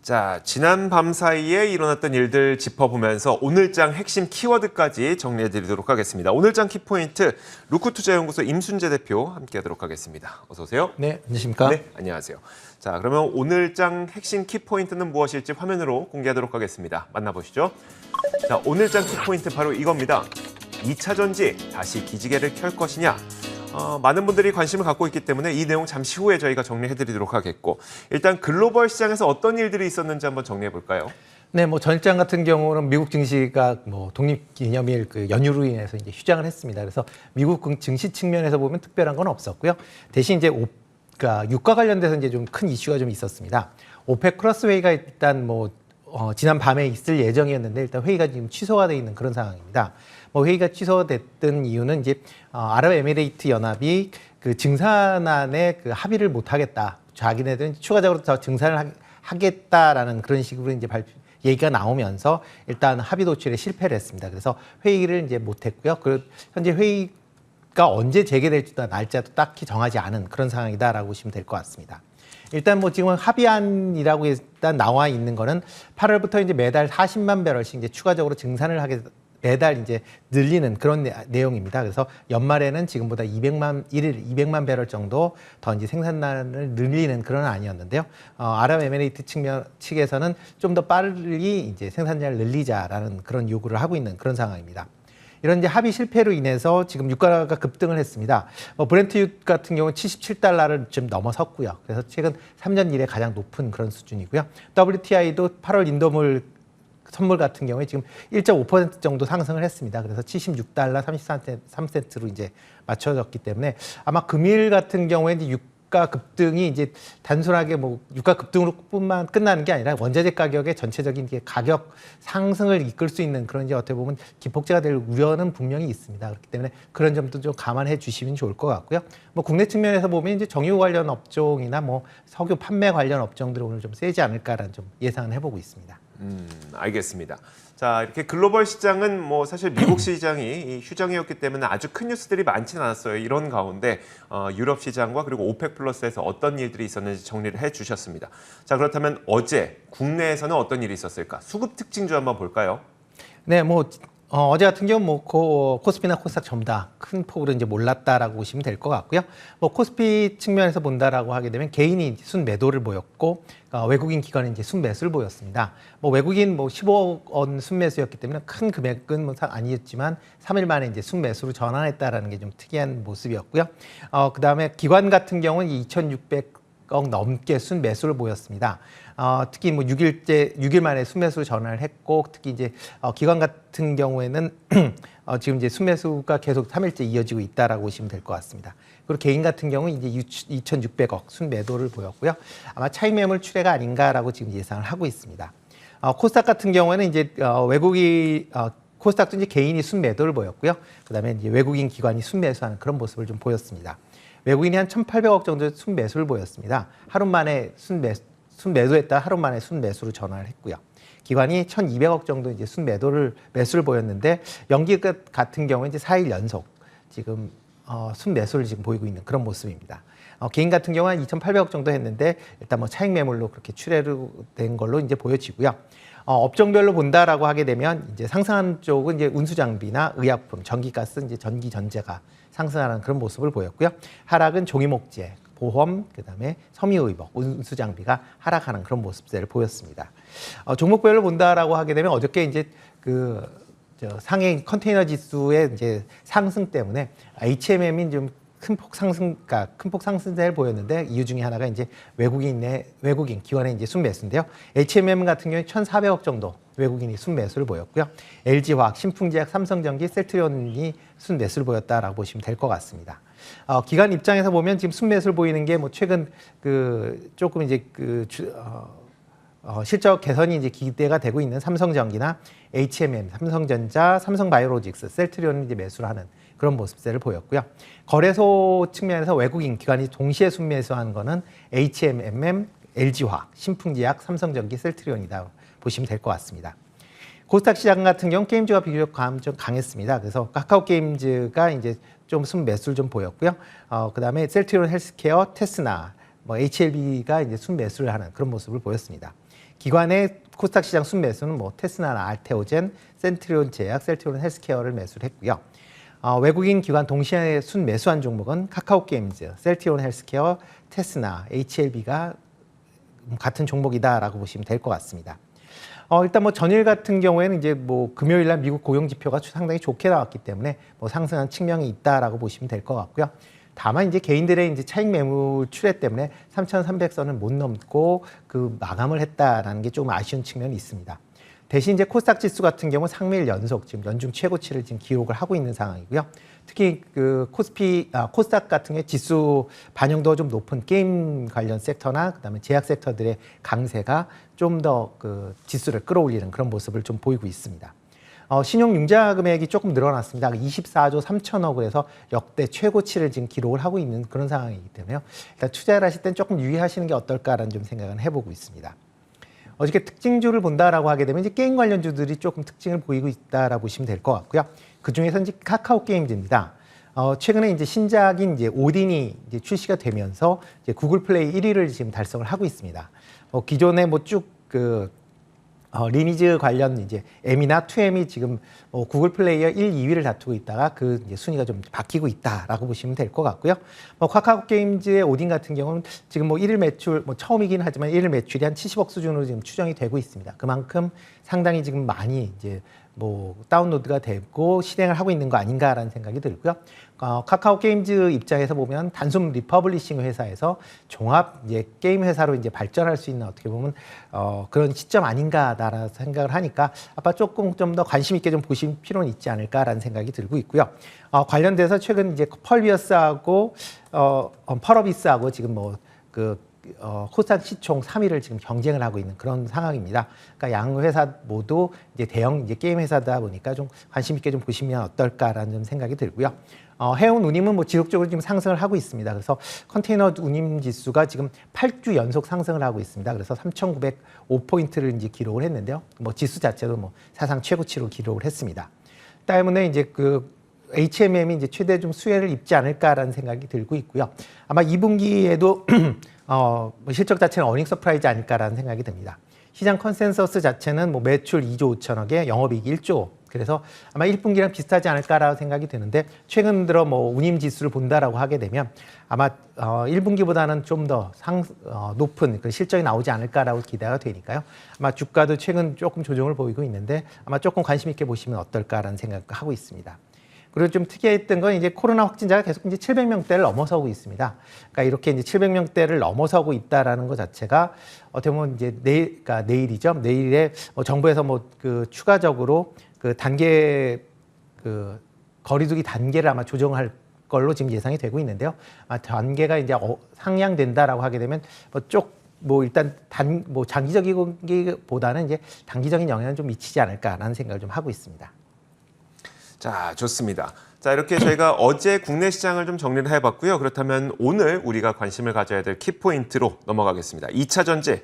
자, 지난 밤 사이에 일어났던 일들 짚어보면서 오늘장 핵심 키워드까지 정리해드리도록 하겠습니다. 오늘장 키포인트 루크투자연구소 임순재 대표 함께하도록 하겠습니다. 어서 오세요. 네, 안녕하십니까? 네, 안녕하세요. 자, 그러면 오늘장 핵심 키포인트는 무엇일지 화면으로 공개하도록 하겠습니다. 만나보시죠. 자, 오늘장 키포인트 바로 이겁니다. 2차 전지 다시 기지개를 켤 것이냐? 많은 분들이 관심을 갖고 있기 때문에 이 내용 잠시 후에 저희가 정리해드리도록 하겠고, 일단 글로벌 시장에서 어떤 일들이 있었는지 한번 정리해 볼까요? 네, 뭐 전일장 같은 경우는 미국 증시가 뭐 독립기념일 그 연휴로 인해서 이제 휴장을 했습니다. 그래서 미국 증시 측면에서 보면 특별한 건 없었고요. 대신 이제 그러니까 유가 관련돼서 이제 좀 큰 이슈가 좀 있었습니다. 오펙 플러스 회의가 일단 지난 밤에 있을 예정이었는데 일단 회의가 지금 취소가 돼 있는 그런 상황입니다. 회의가 취소됐던 이유는 이제 아랍에미레이트 연합이 그 증산안에 그 합의를 못 하겠다. 자기네들은 추가적으로 더 증산을 하겠다라는 그런 식으로 이제 얘기가 나오면서 일단 합의 도출에 실패를 했습니다. 그래서 회의를 이제 못 했고요. 현재 회의가 언제 재개될지도 날짜도 딱히 정하지 않은 그런 상황이다라고 보시면 될 것 같습니다. 일단 지금 합의안이라고 일단 나와 있는 거는 8월부터 이제 매달 40만 배럴씩 이제 추가적으로 증산을 하게 매달 이제 늘리는 그런 내용입니다. 그래서 연말에는 지금보다 200만 배럴 정도 더 이제 생산량을 늘리는 그런 안이었는데요. 아랍에미레이트 측에서는 좀 더 빨리 이제 생산량을 늘리자라는 그런 요구를 하고 있는 그런 상황입니다. 이런 이제 합의 실패로 인해서 지금 유가가 급등을 했습니다. 브렌트 유 같은 경우는 77달러를 좀 넘어섰고요. 그래서 최근 3년 이래 가장 높은 그런 수준이고요. WTI도 8월 인도물 선물 같은 경우에 지금 1.5% 정도 상승을 했습니다. 그래서 76달러 33센트로 이제 맞춰졌기 때문에 아마 금일 같은 경우에 이제 유가 급등이 이제 단순하게 유가 급등으로뿐만 끝나는 게 아니라 원자재 가격의 전체적인 가격 상승을 이끌 수 있는 그런 이제 어떻게 보면 기폭제가 될 우려는 분명히 있습니다. 그렇기 때문에 그런 점도 좀 감안해 주시면 좋을 것 같고요. 국내 측면에서 보면 이제 정유 관련 업종이나 석유 판매 관련 업종들이 오늘 좀 세지 않을까라는 좀 예상을 해보고 있습니다. 알겠습니다. 자, 이렇게 글로벌 시장은 사실 미국 시장이 휴장이었기 때문에 아주 큰 뉴스들이 많지는 않았어요. 이런 가운데 유럽 시장과 그리고 오펙 플러스에서 어떤 일들이 있었는지 정리를 해주셨습니다. 자, 그렇다면 어제 국내에서는 어떤 일이 있었을까? 수급 특징주 한번 볼까요? 네, 어제 같은 경우 코스피나 코스닥 전부 다 큰 폭으로 이제 몰랐다라고 보시면 될 것 같고요. 코스피 측면에서 본다라고 하게 되면 개인이 순매도를 보였고 외국인 기관이 이제 순매수를 보였습니다. 외국인 15억 원 순매수였기 때문에 큰 금액은 아니었지만 3일 만에 이제 순매수로 전환했다라는 게 좀 특이한 모습이었고요. 그다음에 기관 같은 경우는 2,600억 넘게 순매수를 보였습니다. 특히 6일 만에 순매수로 전환을 했고, 특히 이제 기관 같은 경우에는 지금 이제 순매수가 계속 3일째 이어지고 있다라고 보시면 될 것 같습니다. 그리고 개인 같은 경우는 이제 2,600억 순매도를 보였고요. 아마 차익 매물 출회가 아닌가라고 지금 예상을 하고 있습니다. 코스닥 같은 경우에는 이제 코스닥도 이제 개인이 순매도를 보였고요. 그다음에 이제 외국인 기관이 순매수하는 그런 모습을 좀 보였습니다. 외국인이 한 1,800억 정도의 순매수를 보였습니다. 하루 만에 순매도했다 하루 만에 순매수로 전환을 했고요. 기관이 1,200억 정도 이제 매수를 보였는데 연기 같은 경우에 이제 4일 연속 지금 순매수를 지금 보이고 있는 그런 모습입니다. 개인 같은 경우는 2,800억 정도 했는데 일단 차익 매물로 그렇게 출회된 걸로 이제 보여지고요. 업종별로 본다라고 하게 되면 이제 상승한 쪽은 이제 운수 장비나 의약품, 전기가스, 이제 전기 전자가 상승하는 그런 모습을 보였고요. 하락은 종이목재, 보험, 그다음에 섬유의복, 운수 장비가 하락하는 그런 모습들을 보였습니다. 종목별로 본다라고 하게 되면 어저께 이제 상해 컨테이너 지수의 이제 상승 때문에 HMM이 좀 큰 폭 상승세를 보였는데 이유 중에 하나가 이제 외국인 기관의 이제 순매수인데요. HMM 같은 경우에 1,400억 정도 외국인이 순매수를 보였고요. LG화학, 신풍제약, 삼성전기, 셀트리온이 순매수를 보였다라고 보시면 될 것 같습니다. 기관 입장에서 보면 지금 순매수를 보이는 게 최근 조금 이제 실적 개선이 이제 기대가 되고 있는 삼성전기나 HMM, 삼성전자, 삼성바이오로직스, 셀트리온이 이제 매수를 하는 그런 모습들을 보였고요. 거래소 측면에서 외국인 기관이 동시에 순매수한 거는 HMM, LG화학, 신풍제약, 삼성전기, 셀트리온이다 보시면 될 것 같습니다. 코스닥 시장 같은 경우 게임즈가 비교적 좀 강했습니다. 그래서 카카오 게임즈가 이제 좀 순매수를 좀 보였고요. 그다음에 셀트리온 헬스케어, 테스나, HLB가 이제 순매수를 하는 그런 모습을 보였습니다. 기관의 코스닥 시장 순매수는 뭐 테스나나 알테오젠, 센트리온 제약, 셀트리온 헬스케어를 매수를 했고요. 외국인 기관 동시에 순매수한 종목은 카카오 게임즈, 셀트리온 헬스케어, 테스나, HLB가 같은 종목이다라고 보시면 될 것 같습니다. 일단 뭐 전일 같은 경우에는 이제 뭐 금요일 날 미국 고용 지표가 상당히 좋게 나왔기 때문에 뭐 상승한 측면이 있다라고 보시면 될 것 같고요. 다만 이제 개인들의 이제 차익 매물 출회 때문에 3,300선을 못 넘고 그 마감을 했다라는 게 조금 아쉬운 측면이 있습니다. 대신 이제 코스닥 지수 같은 경우 상매일 연속 지금 연중 최고치를 지금 기록을 하고 있는 상황이고요. 특히 그 코스닥 같은 게 지수 반영도가 좀 높은 게임 관련 섹터나 그다음에 제약 섹터들의 강세가 좀 더 그 지수를 끌어올리는 그런 모습을 좀 보이고 있습니다. 신용 융자 금액이 조금 늘어났습니다. 24조 3천억을 해서 역대 최고치를 지금 기록을 하고 있는 그런 상황이기 때문에요. 일단 투자를 하실 땐 조금 유의하시는 게 어떨까라는 좀 생각은 해보고 있습니다. 어저께 특징주를 본다라고 하게 되면 이제 게임 관련주들이 조금 특징을 보이고 있다라고 보시면 될 것 같고요. 그 중에서 이제 카카오 게임즈입니다. 최근에 이제 신작인 이제 오딘이 이제 출시가 되면서 이제 구글 플레이 1위를 지금 달성을 하고 있습니다. 기존에 뭐 쭉 리니지 관련 이제 M이나 2M이 지금 구글 플레이어 1, 2위를 다투고 있다가 그 이제 순위가 좀 바뀌고 있다라고 보시면 될 것 같고요. 카카오 게임즈의 오딘 같은 경우는 지금 뭐 1일 매출 처음이긴 하지만 1일 매출이 한 70억 수준으로 지금 추정이 되고 있습니다. 그만큼 상당히 지금 많이 이제 뭐 다운로드가 되고 실행을 하고 있는 거 아닌가라는 생각이 들고요. 카카오 게임즈 입장에서 보면 단순 리퍼블리싱 회사에서 종합 이제 게임 회사로 이제 발전할 수 있는 어떻게 보면 그런 시점 아닌가라는 생각을 하니까 아마 조금 좀 더 관심 있게 좀 보실 필요는 있지 않을까라는 생각이 들고 있고요. 관련돼서 최근 이제 펄비어스하고 펄어비스하고 지금 코스닥 시총 3위를 지금 경쟁을 하고 있는 그런 상황입니다. 그러니까 양 회사 모두 이제 대형 이제 게임 회사다 보니까 좀 관심 있게 좀 보시면 어떨까라는 좀 생각이 들고요. 해운 운임은 뭐 지속적으로 지금 상승을 하고 있습니다. 그래서 컨테이너 운임 지수가 지금 8주 연속 상승을 하고 있습니다. 그래서 3,905포인트를 이제 기록을 했는데요. 뭐 지수 자체도 뭐 사상 최고치로 기록을 했습니다. 때문에 이제 HMM이 이제 최대 좀 수혜를 입지 않을까라는 생각이 들고 있고요. 아마 2분기에도 실적 자체는 어닝 서프라이즈 아닐까라는 생각이 듭니다. 시장 컨센서스 자체는 뭐 매출 2조 5천억에 영업이익 1조. 그래서 아마 1분기랑 비슷하지 않을까라고 생각이 드는데 최근 들어 뭐 운임 지수를 본다라고 하게 되면 아마 1분기보다는 좀 더 높은 그 실적이 나오지 않을까라고 기대가 되니까요. 아마 주가도 최근 조금 조정을 보이고 있는데 아마 조금 관심 있게 보시면 어떨까라는 생각하고 있습니다. 그리고 좀 특이했던 건 이제 코로나 확진자가 계속 이제 700명대를 넘어서고 있습니다. 그러니까 이렇게 이제 700명대를 넘어서고 있다라는 것 자체가 어떻게 보면 이제 그러니까 내일이죠. 내일에 정부에서 추가적으로 그 단계 거리두기 단계를 아마 조정할 걸로 지금 예상이 되고 있는데요. 단계가 이제 상향된다라고 하게 되면 일단 장기적이기보다는 이제 단기적인 영향은 좀 미치지 않을까라는 생각을 좀 하고 있습니다. 자, 좋습니다. 자, 이렇게 저희가 어제 국내 시장을 좀 정리를 해봤고요. 그렇다면 오늘 우리가 관심을 가져야 될 키포인트로 넘어가겠습니다. 2차 전지,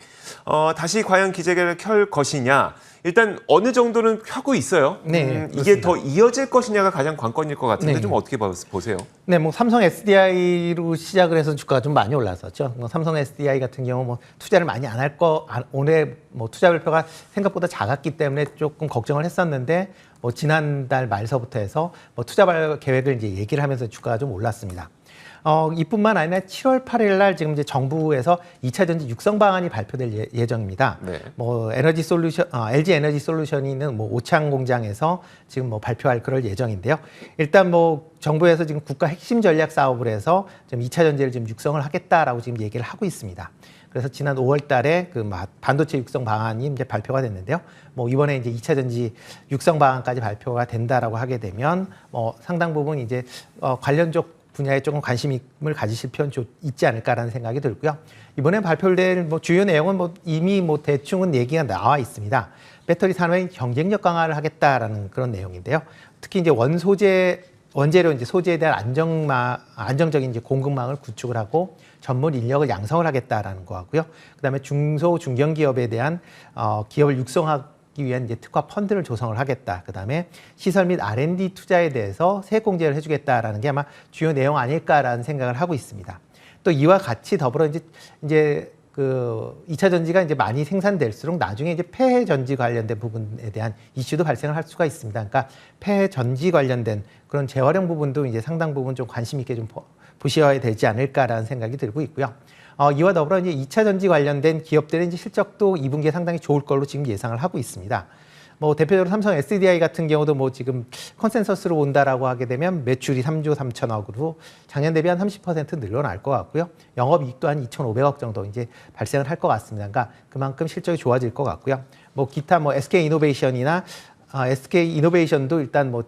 다시 과연 기재를 켤 것이냐. 일단 어느 정도는 켜고 있어요. 네, 이게 더 이어질 것이냐가 가장 관건일 것 같은데 네. 좀 어떻게 보세요? 네, 뭐 삼성 SDI로 시작을 해서 주가가 좀 많이 올랐었죠. 삼성 SDI 같은 경우 투자를 많이 안 할 올해 투자 발표가 생각보다 작았기 때문에 조금 걱정을 했었는데 지난달 말서부터 해서 투자 계획을 이제 얘기를 하면서 주가가 좀 올랐습니다. 이뿐만 아니라 7월 8일 날 지금 이제 정부에서 2차 전지 육성 방안이 발표될 예정입니다. 네. LG 에너지 솔루션이 있는 오창 공장에서 지금 발표할 그럴 예정인데요. 일단 정부에서 지금 국가 핵심 전략 사업을 해서 지금 2차 전지를 지금 육성을 하겠다라고 지금 얘기를 하고 있습니다. 그래서 지난 5월 달에 반도체 육성 방안이 이제 발표가 됐는데요. 이번에 이제 2차 전지 육성 방안까지 발표가 된다라고 하게 되면 상당 부분 이제 관련 쪽 분야에 조금 관심을 가지실 필요는 좀 있지 않을까라는 생각이 들고요. 이번에 발표될 주요 내용은 이미 대충은 얘기가 나와 있습니다. 배터리 산업의 경쟁력 강화를 하겠다라는 그런 내용인데요. 특히 이제 원재료 이제 소재에 대한 안정적인 이제 공급망을 구축을 하고 전문 인력을 양성을 하겠다라는 거 같고요. 그다음에 중소 중견 기업에 대한 기업을 육성하기 위한 이제 특화 펀드를 조성을 하겠다. 그다음에 시설 및 R&D 투자에 대해서 세액 공제를 해주겠다라는 게 아마 주요 내용 아닐까라는 생각을 하고 있습니다. 또 이와 같이 더불어 이제 그 2차 전지가 이제 많이 생산될수록 나중에 이제 폐해 전지 관련된 부분에 대한 이슈도 발생을 할 수가 있습니다. 그러니까 폐해 전지 관련된 그런 재활용 부분도 이제 상당 부분 좀 관심 있게 좀 보셔야 되지 않을까라는 생각이 들고 있고요. 이와 더불어 이제 2차 전지 관련된 기업들의 이제 실적도 2분기에 상당히 좋을 걸로 지금 예상을 하고 있습니다. 뭐 대표적으로 삼성 SDI 같은 경우도 뭐 지금 컨센서스로 온다라고 하게 되면 매출이 3조 3천억으로 작년 대비 한 30% 늘어날 것 같고요. 영업이익도 한 2,500억 정도 이제 발생을 할 것 같습니다. 그러니까 그만큼 실적이 좋아질 것 같고요. 뭐 기타 뭐 SK 이노베이션이나 SK 이노베이션도 일단 뭐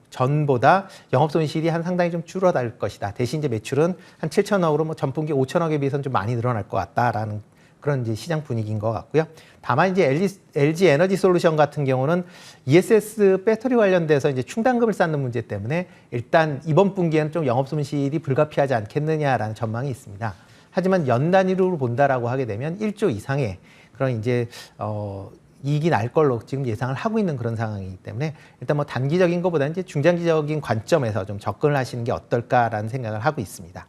전보다 영업 손실이 한 상당히 좀 줄어들 것이다. 대신 이제 매출은 한 7천억으로 뭐 전분기 5천억에 비해서는 좀 많이 늘어날 것 같다라는 그런 이제 시장 분위기인 것 같고요. 다만 이제 LG 에너지 솔루션 같은 경우는 ESS 배터리 관련돼서 이제 충당금을 쌓는 문제 때문에 일단 이번 분기에는 좀 영업 손실이 불가피하지 않겠느냐라는 전망이 있습니다. 하지만 연 단위로 본다라고 하게 되면 1조 이상의 그런 이제 이익이 날 걸로 지금 예상을 하고 있는 그런 상황이기 때문에 일단 뭐 단기적인 것보다는 이제 중장기적인 관점에서 좀 접근을 하시는 게 어떨까라는 생각을 하고 있습니다.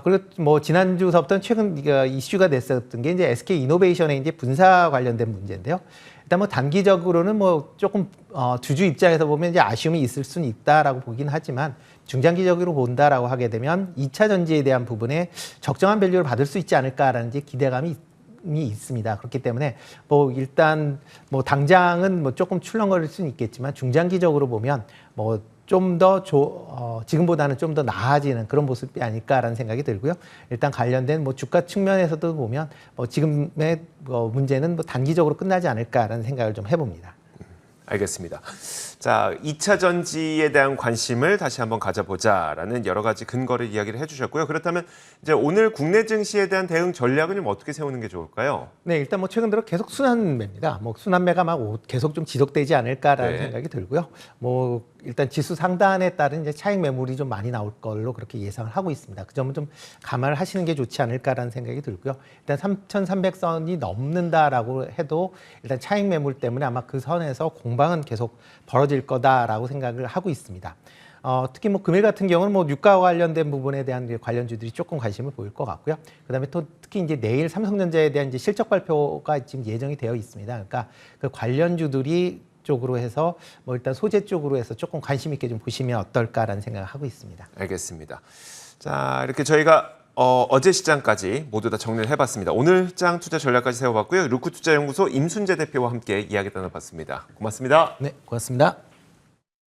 그리고 뭐 지난주서부터 최근 이슈가 됐었던 게 이제 SK 이노베이션의 이제 분사 관련된 문제인데요. 일단 뭐 단기적으로는 뭐 조금 주주 입장에서 보면 이제 아쉬움이 있을 수는 있다라고 보긴 하지만 중장기적으로 본다라고 하게 되면 2차 전지에 대한 부분에 적정한 밸류를 받을 수 있지 않을까라는 이제 기대감이 있습니다. 그렇기 때문에 뭐 일단 뭐 당장은 뭐 조금 출렁거릴 수는 있겠지만 중장기적으로 보면 뭐 좀 더 지금보다는 좀 더 나아지는 그런 모습이 아닐까라는 생각이 들고요. 일단 관련된 뭐 주가 측면에서도 보면 뭐 지금의 문제는 뭐 단기적으로 끝나지 않을까라는 생각을 좀 해봅니다. 알겠습니다. 자, 2차 전지에 대한 관심을 다시 한번 가져보자라는 여러 가지 근거를 이야기를 해주셨고요. 그렇다면 이제 오늘 국내 증시에 대한 대응 전략은 좀 어떻게 세우는 게 좋을까요? 네, 일단 뭐 최근 들어 계속 순환매입니다. 뭐 순환매가 막 계속 좀 지속되지 않을까라는 생각이 들고요. 뭐 일단 지수 상단에 따른 이제 차익 매물이 좀 많이 나올 걸로 그렇게 예상을 하고 있습니다. 그 점은 좀 감안을 하시는 게 좋지 않을까라는 생각이 들고요. 일단 3,300선이 넘는다라고 해도 일단 차익 매물 때문에 아마 그 선에서 공방은 계속 벌어질 거다라고 생각을 하고 있습니다. 특히 뭐 금일 같은 경우는 뭐 유가 관련된 부분에 대한 관련주들이 조금 관심을 보일 것 같고요. 그다음에 또 특히 이제 내일 삼성전자에 대한 이제 실적 발표가 지금 예정이 되어 있습니다. 그러니까 그 관련주들이 쪽으로 해서 뭐 일단 소재 쪽으로 해서 조금 관심 있게 좀 보시면 어떨까라는 생각을 하고 있습니다. 알겠습니다. 자, 이렇게 저희가 어제 시장까지 모두 다 정리를 해봤습니다. 오늘장 투자 전략까지 세워봤고요. 루크투자연구소 임순재 대표와 함께 이야기 나눠봤습니다. 고맙습니다. 네, 고맙습니다.